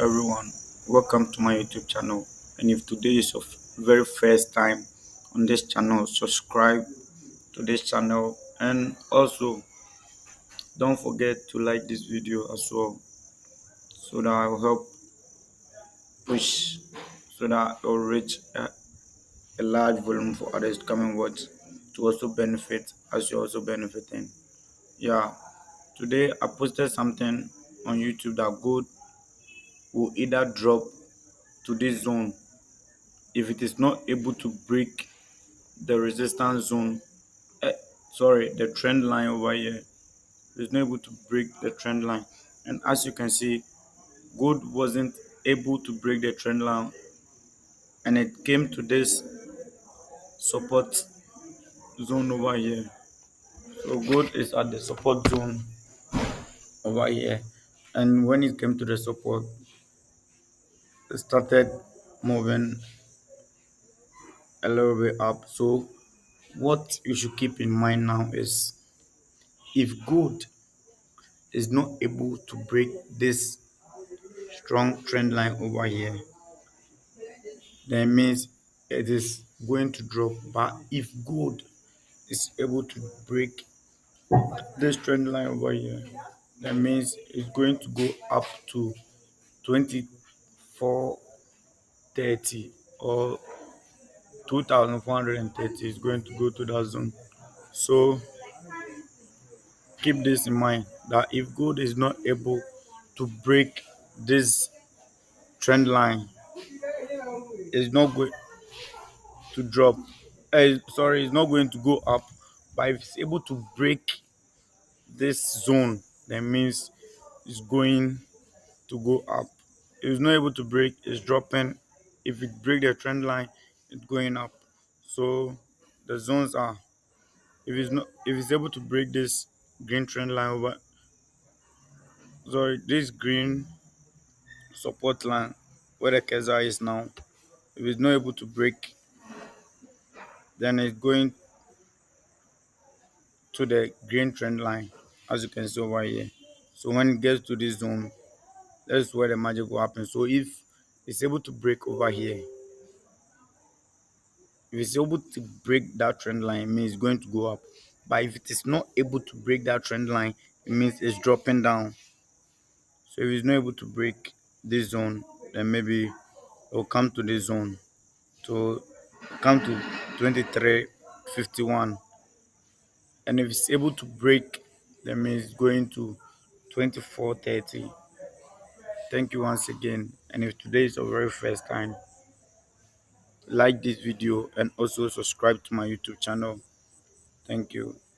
everyone, welcome to my YouTube channel. And if today is your very first time on this channel, subscribe to this channel and also don't forget to like this video as well so that I will help push so that it will reach a large volume for others to come and watch to also benefit as you're also benefiting. Yeah, today I posted something on YouTube that gold will either drop to this zone if it is not able to break the resistance zone, eh, the trend line over here. It's not able to break the trend line, and as you can see, gold wasn't able to break the trend line, and it came to this support zone over here. So gold is at the support zone over here, and when it came to the support, it started moving a little bit up. So what you should keep in mind now is if gold is not able to break this strong trend line over here, then means it is going to drop. But if gold is able to break this trend line over here, that means it's going to go up to 2430 or 2430 is going to go to that zone. So keep this in mind that if gold is not able to break this trend line, it's not going to drop. It's not going to go up, but if it's able to break this zone, that means it's going to go up. If it's not able to break, it's dropping. If it break the trend line, it's going up. So the zones are, if it's able to break this green trend line over, this green support line where the cursor is now, if it's not able to break, then it's going to the green trend line, as you can see over here. So when it gets to this zone, that's where the magic will happen. So if it's able to break over here, if it's able to break that trend line, it means it's going to go up. But if it is not able to break that trend line, it means it's dropping down. So if it's not able to break this zone, then maybe it will come to this zone to come to 2351. And if it's able to break, that means it's going to 2430. Thank you once again. And if today is your very first time, like this video and also subscribe to my YouTube channel. Thank you.